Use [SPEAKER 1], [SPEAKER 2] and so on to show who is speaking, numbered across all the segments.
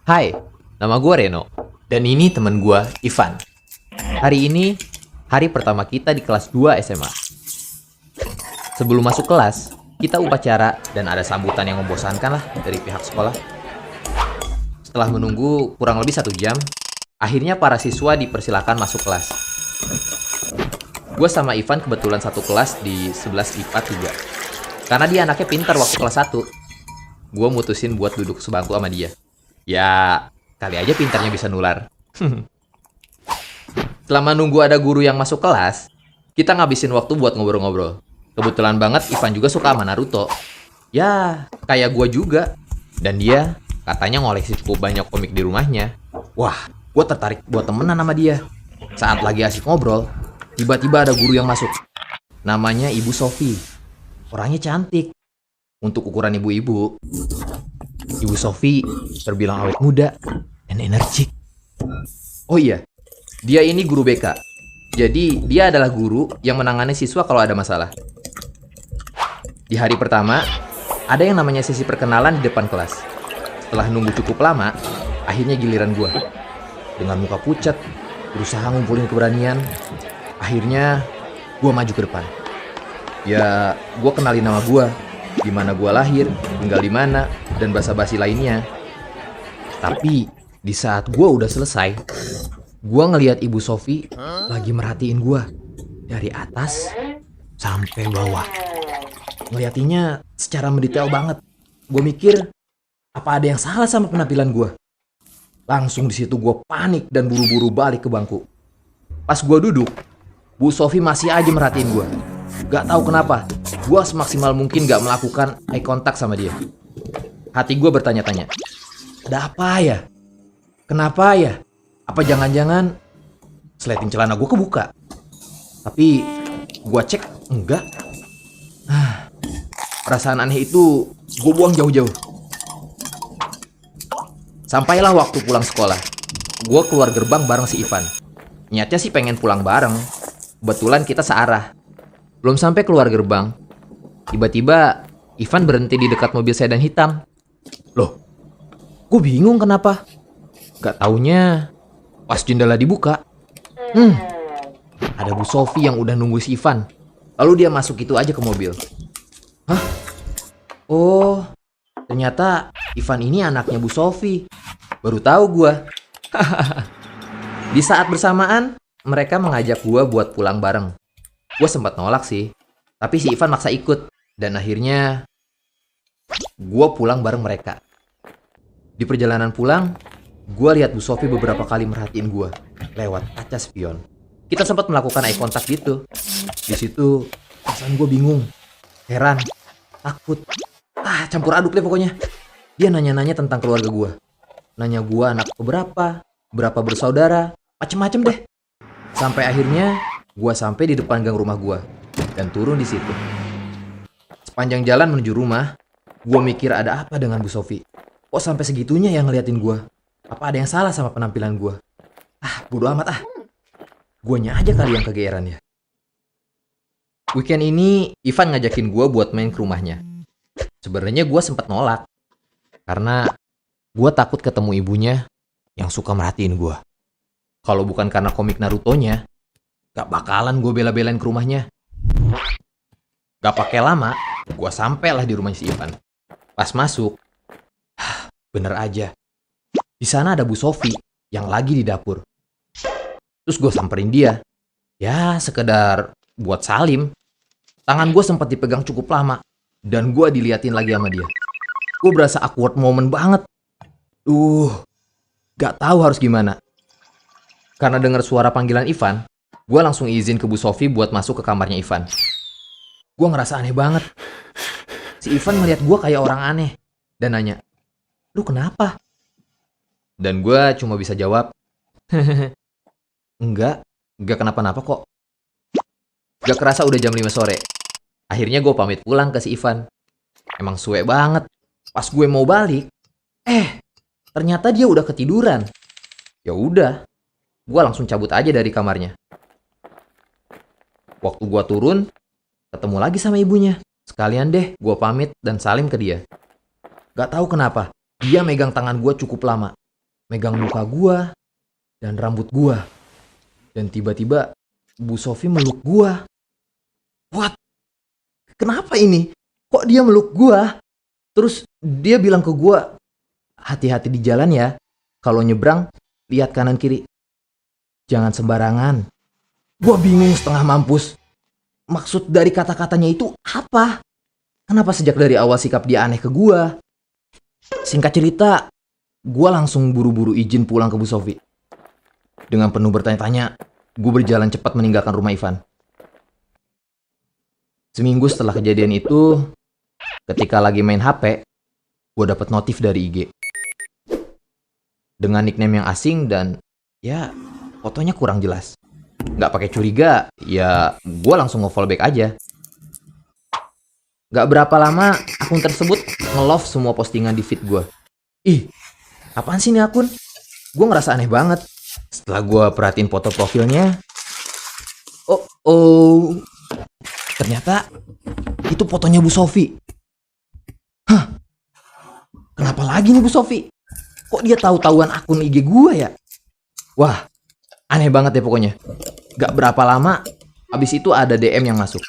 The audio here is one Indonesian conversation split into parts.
[SPEAKER 1] Hai, nama gue Reno. Dan ini temen gue, Ivan. Hari ini, hari pertama kita di kelas 2 SMA. Sebelum masuk kelas, kita upacara dan ada sambutan yang membosankan lah dari pihak sekolah. Setelah menunggu kurang lebih 1 jam, akhirnya para siswa dipersilakan masuk kelas. Gue sama Ivan kebetulan satu kelas di 11 IPA 3. Karena dia anaknya pintar waktu kelas 1. Gue mutusin buat duduk sebangku sama dia. Ya, kali aja pintarnya bisa nular. Selama nunggu ada guru yang masuk kelas, kita ngabisin waktu buat ngobrol-ngobrol. Kebetulan banget Ivan juga suka sama Naruto. Ya, kayak gue juga. Dan dia katanya ngoleksi cukup banyak komik di rumahnya. Wah, gue tertarik buat temenan sama dia. Saat lagi asik ngobrol, tiba-tiba ada guru yang masuk. Namanya Ibu Sofi. Orangnya cantik. Untuk ukuran ibu-ibu, Ibu Sofi terbilang awet muda dan energik. Oh iya, dia ini guru BK. Jadi dia adalah guru yang menangani siswa kalau ada masalah. Di hari pertama, ada yang namanya sesi perkenalan di depan kelas. Setelah nunggu cukup lama, akhirnya giliran gue. Dengan muka pucat, berusaha ngumpulin keberanian, akhirnya gue maju ke depan. Ya, gue kenalin nama gue, di mana gue lahir, tinggal di mana, dan basa-basi lainnya. Tapi di saat gue udah selesai, gue ngelihat Ibu Sofi lagi merhatiin gue dari atas sampai bawah. Ngeliatinya secara mendetail banget. Gue mikir, apa ada yang salah sama penampilan gue? Langsung di situ gue panik dan buru-buru balik ke bangku. Pas gue duduk, Bu Sofi masih aja merhatiin gue. Gak tahu kenapa, gue semaksimal mungkin gak melakukan eye contact sama dia. Hati gue bertanya-tanya, ada apa ya? Kenapa ya? Apa jangan-jangan sleting celana gue kebuka? Tapi gue cek, enggak. Perasaan aneh itu gue buang jauh-jauh. Sampailah waktu pulang sekolah. Gue keluar gerbang bareng si Ivan. Niatnya sih pengen pulang bareng. Kebetulan kita searah. Belum sampai keluar gerbang, tiba-tiba Ivan berhenti di dekat mobil sedan hitam. Loh, gue bingung kenapa. Gak taunya pas jendela dibuka, ada Bu Sofi yang udah nunggu si Ivan. Lalu dia masuk itu aja ke mobil. Hah? Oh, ternyata Ivan ini anaknya Bu Sofi. Baru tahu gue. Di saat bersamaan, mereka mengajak gue buat pulang bareng. Gue sempat nolak sih, tapi si Ivan maksa ikut. Dan akhirnya gue pulang bareng mereka. Di perjalanan pulang, gue lihat Bu Sofi beberapa kali merhatiin gue lewat kaca spion. Kita sempat melakukan eye contact gitu. Di situ perasaan gue bingung, heran, takut, campur aduk deh pokoknya. Dia nanya-nanya tentang keluarga gue, nanya gue anak keberapa, berapa bersaudara, macem-macem deh. Sampai akhirnya gue sampai di depan gang rumah gue dan turun di situ. Sepanjang jalan menuju rumah, gue mikir ada apa dengan Bu Sofi. Kok sampai segitunya yang ngeliatin gue? Apa ada yang salah sama penampilan gue? Bodo amat. Guanya aja kali yang kegeeran ya. Weekend ini Ivan ngajakin gue buat main ke rumahnya. Sebenarnya gue sempat nolak karena gue takut ketemu ibunya yang suka merhatiin gue. Kalau bukan karena komik Naruto-nya, gak bakalan gue bela-belain ke rumahnya. Gak pakai lama, gue sampailah di rumah si Ivan. Pas masuk, bener aja. Di sana ada Bu Sofi yang lagi di dapur. Terus gue samperin dia. Ya, sekedar buat salim. Tangan gue sempat dipegang cukup lama. Dan gue diliatin lagi sama dia. Gue berasa awkward moment banget. Gak tahu harus gimana. Karena dengar suara panggilan Ivan, gue langsung izin ke Bu Sofi buat masuk ke kamarnya Ivan. Gue ngerasa aneh banget. Si Ivan ngeliat gue kayak orang aneh. Dan nanya, lu kenapa? Dan gue cuma bisa jawab, Enggak kenapa-napa kok. Gak kerasa udah jam 5 sore. Akhirnya gue pamit pulang ke si Ivan. Emang suwe banget. Pas gue mau balik, ternyata dia udah ketiduran. Ya udah, gue langsung cabut aja dari kamarnya. Waktu gue turun, ketemu lagi sama ibunya. Sekalian deh gue pamit dan salim ke dia. Gak tahu kenapa, dia megang tangan gue cukup lama. megang muka gua dan rambut gua. Dan tiba-tiba Bu Sofi meluk gua. What? Kenapa ini? Kok dia meluk gua? Terus dia bilang ke gua, hati-hati di jalan ya. Kalau nyebrang, lihat kanan kiri. Jangan sembarangan. Gua bingung setengah mampus. Maksud dari kata-katanya itu apa? Kenapa sejak dari awal sikap dia aneh ke gua? Singkat cerita, gua langsung buru-buru izin pulang ke Bu Sofi. Dengan penuh bertanya-tanya, gue berjalan cepat meninggalkan rumah Ivan. Seminggu setelah kejadian itu, ketika lagi main HP, gue dapat notif dari IG. Dengan nickname yang asing dan ya fotonya kurang jelas. Nggak pakai curiga, ya gue langsung nge-follow back aja. Nggak berapa lama, akun tersebut nge-love semua postingan di feed gue. Ih, apaan sih ini akun? Gue ngerasa aneh banget. Setelah gue perhatiin foto profilnya, oh, ternyata itu fotonya Bu Sofi. Hah? Kenapa lagi nih Bu Sofi? Kok dia tahu-tahuan akun IG gue ya? Wah, aneh banget ya pokoknya. Gak berapa lama, abis itu ada DM yang masuk.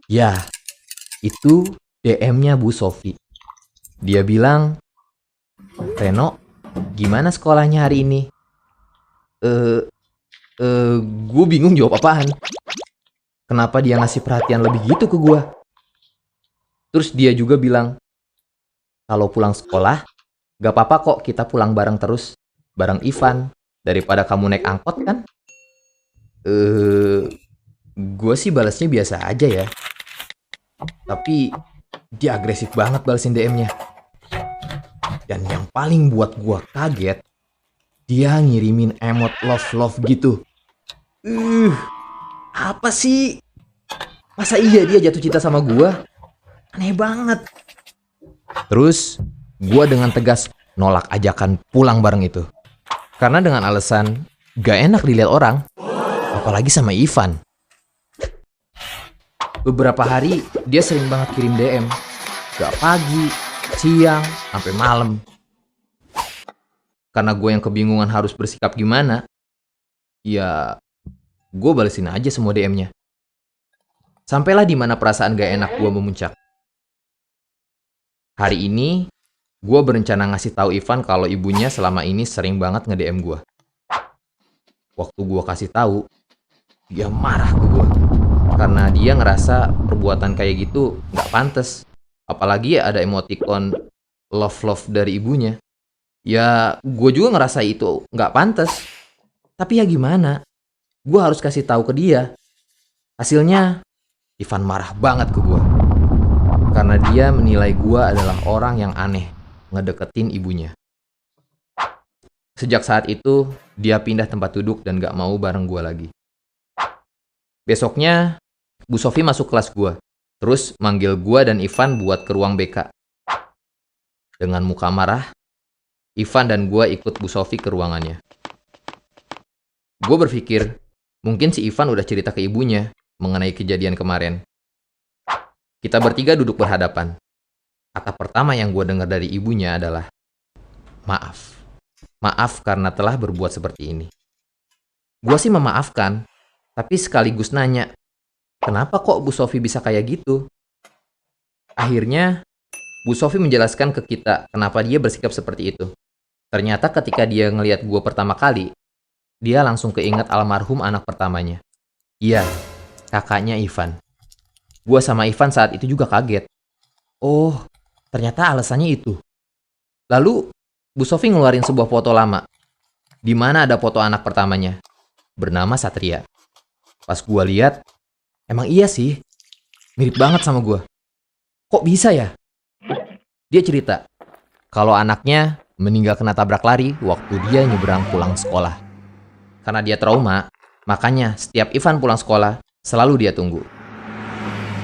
[SPEAKER 1] Ya, itu DM-nya Bu Sofi. Dia bilang, Reno, gimana sekolahnya hari ini? Gue bingung jawab apaan. Kenapa dia ngasih perhatian lebih gitu ke gue? Terus dia juga bilang, kalau pulang sekolah, gak apa-apa kok kita pulang bareng terus, bareng Ivan, daripada kamu naik angkot kan? Gue sih balasnya biasa aja ya. Tapi dia agresif banget balesin DM-nya. Dan yang paling buat gue kaget, dia ngirimin emot love-love gitu. Apa sih? Masa iya dia jatuh cinta sama gue? Aneh banget. Terus, gue dengan tegas nolak ajakan pulang bareng itu. Karena dengan alasan gak enak dilihat orang, apalagi sama Ivan. Beberapa hari, dia sering banget kirim DM. Gak pagi, siang, sampai malam. Karena gue yang kebingungan harus bersikap gimana, ya gue balesin aja semua DM-nya. Sampailah di mana perasaan gak enak gue memuncak. Hari ini, gue berencana ngasih tahu Ivan kalau ibunya selama ini sering banget nge-DM gue. Waktu gue kasih tahu, dia marah ke gue. Karena dia ngerasa perbuatan kayak gitu gak pantas. Apalagi ada emoticon love-love dari ibunya. Ya, gue juga ngerasa itu gak pantas. Tapi ya gimana? Gue harus kasih tahu ke dia. Hasilnya, Ivan marah banget ke gue. Karena dia menilai gue adalah orang yang aneh ngedeketin ibunya. Sejak saat itu, dia pindah tempat duduk dan gak mau bareng gue lagi. Besoknya, Bu Sofi masuk kelas gue. Terus manggil gue dan Ivan buat ke ruang BK. Dengan muka marah, Ivan dan gue ikut Bu Sofi ke ruangannya. Gue berpikir, mungkin si Ivan udah cerita ke ibunya mengenai kejadian kemarin. Kita bertiga duduk berhadapan. Kata pertama yang gue dengar dari ibunya adalah, maaf. Maaf karena telah berbuat seperti ini. Gue sih memaafkan, tapi sekaligus nanya, kenapa kok Bu Sofi bisa kayak gitu? Akhirnya, Bu Sofi menjelaskan ke kita kenapa dia bersikap seperti itu. Ternyata ketika dia ngelihat gue pertama kali, dia langsung keinget almarhum anak pertamanya. Iya, kakaknya Ivan. Gue sama Ivan saat itu juga kaget. Oh, ternyata alasannya itu. Lalu, Bu Sofi ngeluarin sebuah foto lama, di mana ada foto anak pertamanya, bernama Satria. Pas gue lihat, emang iya sih, mirip banget sama gue. Kok bisa ya? Dia cerita, kalau anaknya meninggal kena tabrak lari waktu dia nyebrang pulang sekolah. Karena dia trauma, makanya setiap Ivan pulang sekolah, selalu dia tunggu.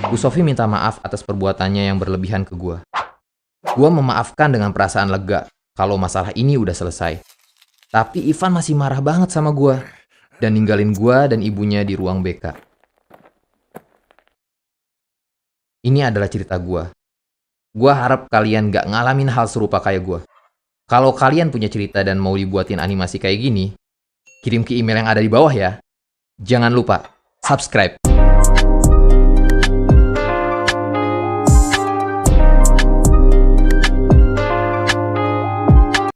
[SPEAKER 1] Bu Sofi minta maaf atas perbuatannya yang berlebihan ke gue. Gue memaafkan dengan perasaan lega kalau masalah ini udah selesai. Tapi Ivan masih marah banget sama gue dan ninggalin gue dan ibunya di ruang BK. Ini adalah cerita gue. Gue harap kalian gak ngalamin hal serupa kayak gue. Kalau kalian punya cerita dan mau dibuatin animasi kayak gini, kirim ke email yang ada di bawah ya. Jangan lupa, subscribe.